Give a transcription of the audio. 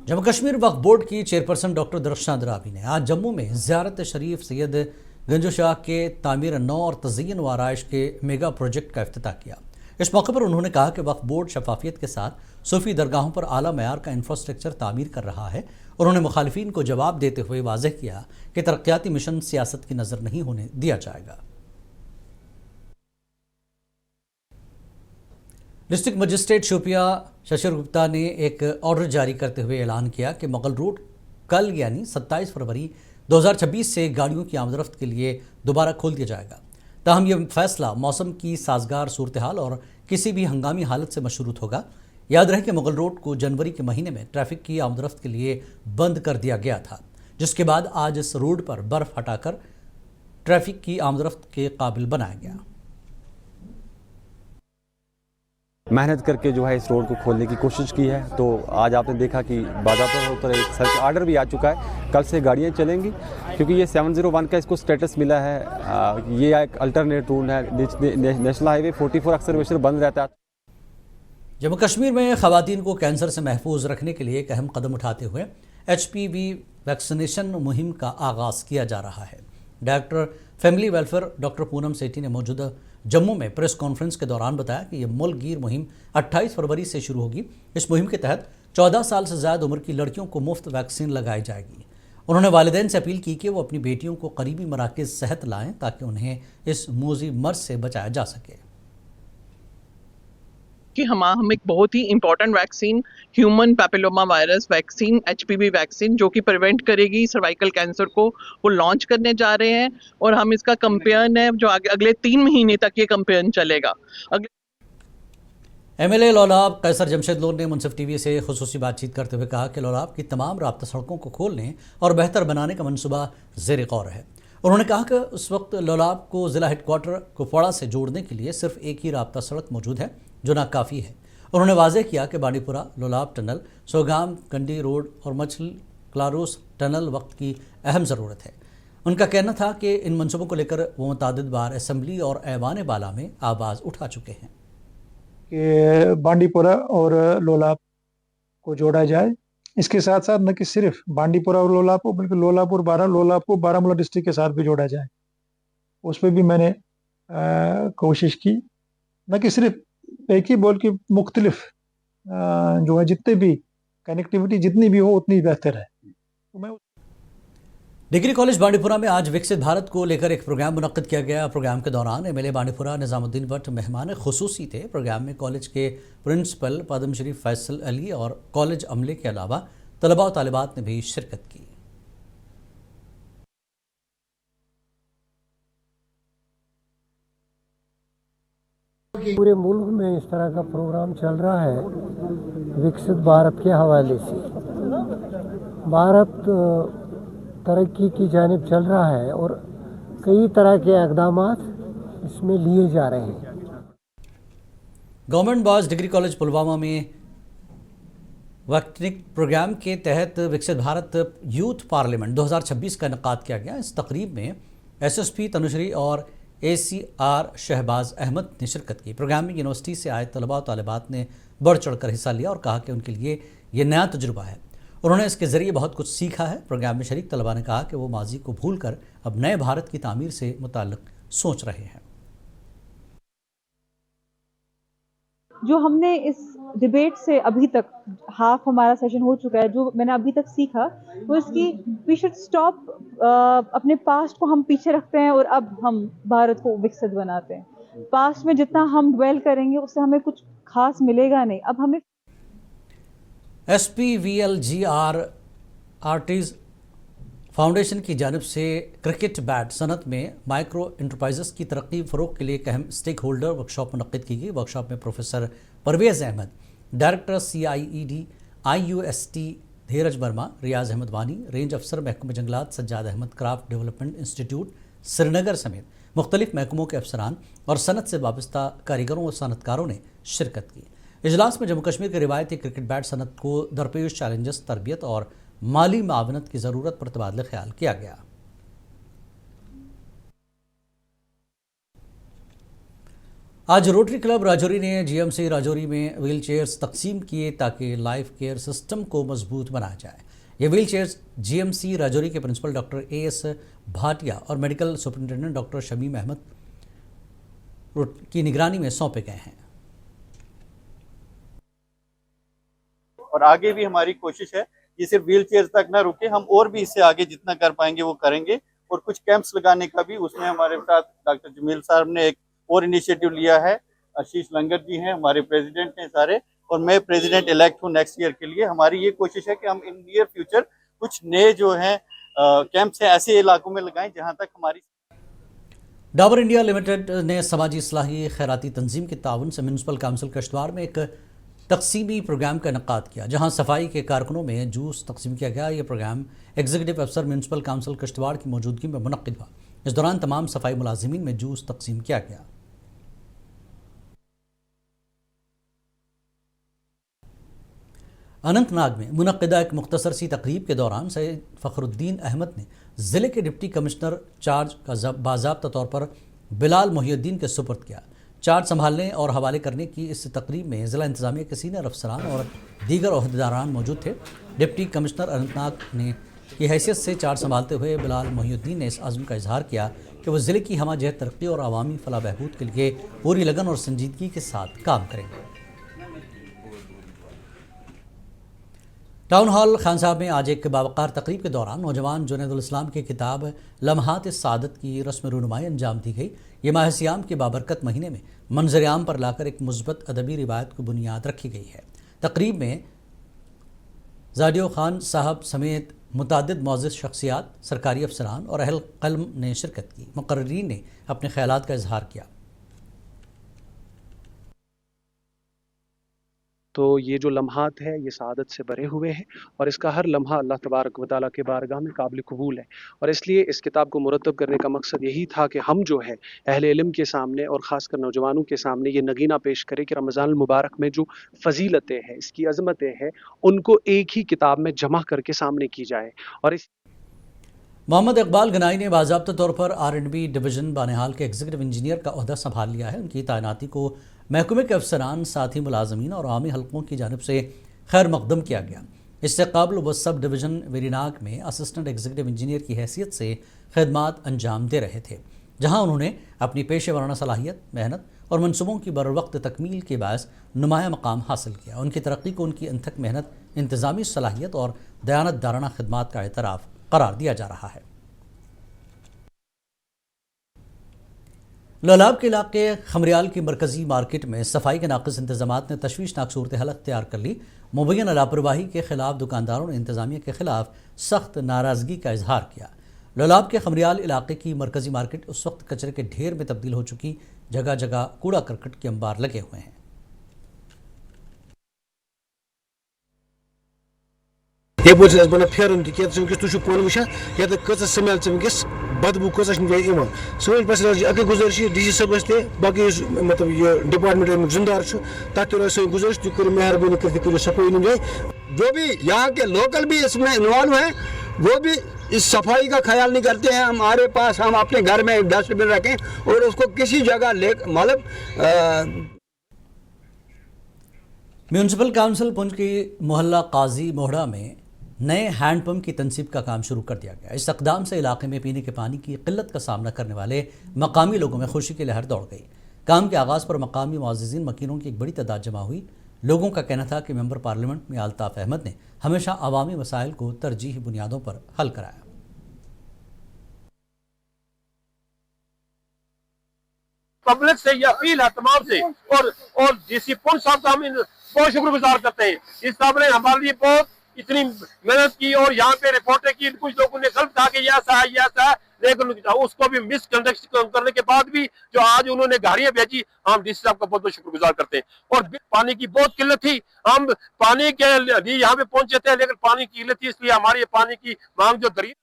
जम्मू कश्मीर वक्फ board की chairperson doctor Darakhshan दराबी ने आज जम्मू में ज़ियारत शरीफ सैयद गंजो शाह के तामीर नौ और तज़य्युन व आराइश के मेगा प्रोजेक्ट का इफ्तिताह किया। इस मौके पर उन्होंने कहा कि वक्फ बोर्ड शफाफियत के साथ सूफी दरगाहों पर आला मयार का इंफ्रास्ट्रक्चर तामीर कर रहा है। उन्होंने मुखालिफिन को जवाब देते हुए वाज़ेह किया कि तरक्याती मिशन सियासत की नज़र नहीं होने दिया जाएगा। डिस्ट्रिक्ट मजिस्ट्रेट शोपिया शशिर गुप्ता ने एक ऑर्डर जारी करते हुए ऐलान किया कि मुगल रोड कल यानी 27 फरवरी 2026 से गाड़ियों की आमदरफ्त के लिए दोबारा खोल दिया जाएगा। ताहम यह फैसला मौसम की साजगार सूरत हाल और किसी भी हंगामी हालत से मशरूत होगा। याद रहे कि मुगल रोड को जनवरी के महीने में ट्रैफिक की आमदरफ्त के लिए बंद कर दिया गया था, जिसके बाद आज इस रोड पर बर्फ हटाकर ट्रैफिक की आमदरफ्त के काबिल बनाया गया। मेहनत करके जो है इस रोड को खोलने की कोशिश की है, तो आज आपने देखा कि बाज़ाब्ता तौर एक सर्च आर्डर भी आ चुका है। कल से गाड़ियाँ चलेंगी क्योंकि ये 701 का इसको स्टेटस मिला है। ये एक अल्टरनेट रूट है। नेशनल हाईवे 44 अक्सर हमेशा बंद रहता है। जम्मू कश्मीर में ख़वातीन को कैंसर से महफूज रखने के लिए एक अहम कदम उठाते हुए HPV वैक्सीनेशन मुहिम का आगाज़ किया जा रहा है। Director family welfare doctor Poonam Sethi ने मौजूदा जम्मू में प्रेस कॉन्फ्रेंस के दौरान बताया कि यह मुल्कगीर मुहिम 28 फरवरी से शुरू होगी। इस मुहिम के तहत 14 साल से ज़्यादा उम्र की लड़कियों को मुफ्त वैक्सीन लगाई जाएगी। उन्होंने वालिदैन से अपील की कि वो अपनी बेटियों को करीबी मराकज़ सेहत लाएं ताकि उन्हें इस मोज़ी मर्ज से बचाया जा सके। कि हम एक बहुत ही important vaccine human papilloma virus vaccine HPV vaccine जो कि प्रिवेंट करेगी सर्वाइकल कैंसर को, वो लॉन्च करने जा रहे हैं। और हम इसका कैंपेन है जो अगले 3 महीने तक ये कैंपेन चलेगा। MLA लोलाब कैसर जमशेद लोन ने मुनसिफ TV से खुसूसी बातचीत करते हुए कहा कि लोलाब की तमाम राब्ता सड़कों को खोलने और बेहतर बनाने का मनसूबा ज़ेर गौर है। उन्होंने कहा कि उस वक्त लोलाब को ज़िला हेडक्वार्टर कुपवाड़ा से जोड़ने के लिए सिर्फ एक ही राब्ता सड़क मौजूद है जो नाकाफ़ी है। उन्होंने वाज़ेह किया कि बांडीपुरा लोलाब टनल, सोगाम कंडी रोड और मछल क्लारूस टनल वक्त की अहम ज़रूरत है। उनका कहना था कि इन मनसूबों को लेकर वो मुतादिद बार असम्बली और ऐवान बाला में आवाज़ उठा चुके हैं कि बांडीपुरा और लोलाब को जोड़ा जाए। इसके साथ साथ न कि सिर्फ बांडीपुरा और लोलाब को बल्कि लोलाब को बारामूला डिस्ट्रिक्ट के साथ भी जोड़ा जाए। उस पर भी मैंने कोशिश की। न कि सिर्फ एक ही बोल की मुख्तलिफ जो है जितने भी कनेक्टिविटी जितनी भी हो उतनी बेहतर है। तो मैं डिग्री कॉलेज बांडीपुरा में आज विकसित भारत को लेकर एक प्रोग्राम मुनक्किद किया गया। प्रोग्राम के दौरान MLA बांडीपुरा निज़ामुद्दीन भट्ट मेहमान खुसूसी थे। प्रोग्राम में कॉलेज के प्रिंसिपल पद्मश्री फैसल अली और कॉलेज अमले के अलावा तलबा और तालिबात ने भी शिरकत की। पूरे मुल्क में इस तरह का प्रोग्राम चल रहा है विकसित भारत के हवाले से। भारत तरक्की की जानिब चल रहा है और कई तरह के इक़दामात इसमें लिए जा रहे हैं। Government boys degree college Pulwama में वैक्टनिक प्रोग्राम के तहत विकसित भारत यूथ पार्लियामेंट 2026 का इनेकाद किया गया। इस तकरीब में SSP तनुश्री और ACR शहबाज अहमद ने शिरकत की। प्रोग्राम में यूनिवर्सिटी से आए तलबा और तालिबात ने बढ़ चढ़ कर हिस्सा लिया और कहा कि उनके लिए ये नया तजुर्बा है। उन्होंने इसके ज़रिए बहुत कुछ सीखा है। प्रोग्राम में शरीक तलबा ने कहा कि वो माजी को भूल कर अब नए भारत की तामीर से मुताल्लिक़ सोच रहे हैं। जो हमने इस डिबेट से अभी तक हाफ हमारा सेशन हो चुका है, जो मैंने अभी तक सीखा वो इसकी वी शुड स्टॉप अपने पास्ट को हम पीछे रखते हैं और अब हम भारत को विकसित बनाते हैं। पास्ट में जितना हम ड्वेल करेंगे उससे हमें कुछ खास मिलेगा नहीं। अब हमें SPVLGR आर्टिज फाउंडेशन की जानिब से क्रिकेट बैट सनत में माइक्रो इंटरप्राइजेस की तरक्की फ़रोग़ के लिए एक अहम स्टेक होल्डर वर्कशॉप मुनक्किद की गई। वर्कशॉप में professor Parvez Ahmad, director CIED IUST Dheeraj Verma, Riyaz Ahmad Wani, range अफसर महकमा जंगलात Sajjad Ahmad, craft development institute Srinagar समेत मुख्तलिफ महकमों के अफसरान और सनत से वाबस्ता कारीगरों और सनतकारों ने शिरकत की। इजलास में जम्मू कश्मीर के रिवायती क्रिकेट बैट सनत को दरपेश चैलेंजेस, तरबियत और माली मावनत की ज़रूरत पर तबादला ख्याल किया गया। आज रोटरी क्लब राजौरी ने जीएमसी राजौरी में व्हील चेयर्स तकसीम किए ताकि लाइफ केयर सिस्टम को मजबूत बनाया जाए। ये व्हील चेयर्स जीएमसी राजौरी के प्रिंसिपल डॉक्टर एएस भाटिया और medical superintendent doctor Shamim Ahmad की निगरानी में सौंपे गए हैं। और आगे भी हमारी कोशिश है ये सिर्फ व्हील चेयर तक ना रुके, हम और भी इससे आगे जितना कर पाएंगे वो करेंगे। और कुछ कैंप्स लगाने का भी उसमें हमारे साथ डॉक्टर जमील साहब ने एक और इनिशिएटिव लिया है। आशीष लंगर जी हैं हमारे प्रेसिडेंट हैं सारे, और मैं प्रेसिडेंट इलेक्ट हूँ नेक्स्ट ईयर के लिए। हमारी ये कोशिश है कि हम इन नियर फ्यूचर कुछ नए जो हैं कैंप्स हैं ऐसे इलाकों में लगाएं जहाँ तक हमारी। डाबर इंडिया लिमिटेड ने समाजी इस्लाही खैराती तंजीम के ताउन से म्यूनसिपल काउंसिल किश्तवाड़ में एक तकसीमी प्रोग्राम का इनकाद किया, जहां सफाई के कारकुनों में जूस तकसीम किया गया। ये प्रोग्राम एग्जीक्यूटिव अफसर म्यूनसिपल काउंसिल किश्तवाड़ की मौजूदगी में मुनक्किद हुआ। इस दौरान तमाम सफाई मुलाजिमीन में जूस तकसीम किया गया। अनंतनाग में मुनक्किदा एक मुख्तसर सी तकरीब के दौरान सैयद फ़खरुद्दीन अहमद ने ज़िले के डिप्टी कमिश्नर चार्ज का बाज़ाब्ता तौर पर बिलाल मोहिउद्दीन के सुपुर्द किया। चार्ज संभालने और हवाले करने की इस तकरीब में ज़िला इंतज़ामिया के सीनियर अफसरान और दीगर ओहदेदारान मौजूद थे। डिप्टी कमिश्नर अनंतनाग ने की हैसियत से चार्ज संभालते हुए बिलाल मोहिउद्दीन ने इस अज़्म का इजहार किया कि वो ज़िले की हमा जहत तरक्की और आवामी फलाह बहबूद के लिए पूरी लगन और संजीदगी के साथ काम करेंगे। टाउन हॉल खान साहब में आज एक बावकार तकरीब के दौरान नौजवान जुनैदुल इस्लाम की किताब लम्हात सादत की रस्म रूनुमाई अंजाम दी गई। ये माह सियाम के बाबरकत महीने में मंजर आम पर लाकर एक मुस्बत अदबी रिवायत को बुनियाद रखी गई है। तकरीब में जाडियो खान साहब समेत मुतादिद मौज़िज़ शख्सियात, सरकारी अफसरान और अहल क़ल्म ने शिरकत की। मुक़र्रिरीन ने अपने ख़यालात का इजहार किया। तो ये जो लम्हात है ये सआदत से भरे हुए हैं और इसका हर लम्हा अल्लाह तबारक व तआला के बारगाह में काबिल कबूल है। और इसलिए इस किताब को मुरतब करने का मकसद यही था कि हम जो है अहले इल्म के सामने और ख़ासकर नौजवानों के सामने ये नगीना पेश करें कि रमज़ान मुबारक में जो फ़जीलतें हैं, इसकी अज़मतें हैं, उनको एक ही किताब में जमा करके सामने की जाए। और इस मोहम्मद इकबाल गनाई ने बाज़ाब्ता तौर पर R&B डिवीज़न बानिहाल के एग्जीक्यूटिव इंजीनियर का ओहदा संभाल लिया है। उनकी तैनाती को महकमे के अफसरान, साथी मुलाजमीन और आवामी हल्कों की जानिब से खैर मकदम किया गया। इससे कबल वो सब डिवीज़न वेरीनाग में असिस्टेंट एग्जीक्यूटिव इंजीनियर की हैसियत से खदमात अंजाम दे रहे थे, जहाँ उन्होंने अपनी पेशे वराना सलाहियत, मेहनत और मनसूबों की बरवक्त तकमील के बायस नुमाया मकाम हासिल किया। उनकी तरक्की को उनकी अनथक मेहनत, इंतज़ामी सलाहियत और दयानतदाराना खदमात का एतराफ़ करार दिया जा रहा है। लोलाब के इलाके खमरियाल की मरकजी मार्केट में सफाई के नाक़िस इंतजामात ने तशवीशनाक सूरत हाल अख्तियार कर ली। मुबैना लापरवाही के खिलाफ दुकानदारों ने इंतजामिया के खिलाफ सख्त नाराज़गी का इजहार किया। लोलाब के खमरियाल इलाके की मरकजी मार्केट उस वक्त कचरे के ढेर में तब्दील हो चुकी, जगह जगह कूड़ा करकट के अंबार लगे हुए हैं। बना फेरन पोन वुचान ये कच स्मेल वस बदबू कच सन पर्सनल अगे गुजारिश DC सबस बाकी मतलब ये डिपार्टमेंट जिम्मेदार तक सन गुजारिश तुम करो मेहरबानी कर सफाई जाए। जो भी यहाँ के लोकल भी इसमें इन्वॉल्व हैं वो भी इस सफाई का ख्याल नहीं करते हैं। हमारे पास हम अपने घर में एक डस्टबिन रखें और उसको किसी जगह ले मतलब म्यूनसिपल काउंसिल पुंछ की मोहल्ला काजी मोहड़ा में नए हैंडपम्प की तनसीब का काम शुरू कर दिया गया। इस इक़दाम से इलाके में पीने के पानी की किल्लत का सामना करने वाले मकामी लोगों में खुशी की लहर दौड़ गई। काम के आगाज़ पर मकामी मुअज़्ज़िज़ीन मकीनों की एक बड़ी तादाद जमा हुई। लोगों का कहना था कि मेंबर पार्लियामेंट में अल्ताफ़ अहमद ने हमेशा अवामी मसाइल को तरजीही बुनियादों पर हल कराया। पब्लिक से यह अपील है तमाम से और DC पुंछ साहब का हम बहुत शुक्रगुजार करते हैं। इस साहब ने हमारे लिए बहुत इतनी मेहनत की और यहाँ पे रिपोर्टें की। कुछ लोगों ने गलत कहा कि ये ऐसा है, लेकिन उसको भी मिस कंडक्ट करने के बाद भी जो आज उन्होंने गाड़ियां भेजी, हम DC साहब का बहुत बहुत शुक्रगुजार करते हैं। और पानी की बहुत किल्लत थी, हम पानी के लिए यहाँ पे पहुंचे थे लेकिन पानी की किल्लत थी, इसलिए हमारी पानी की मांग जो दरिया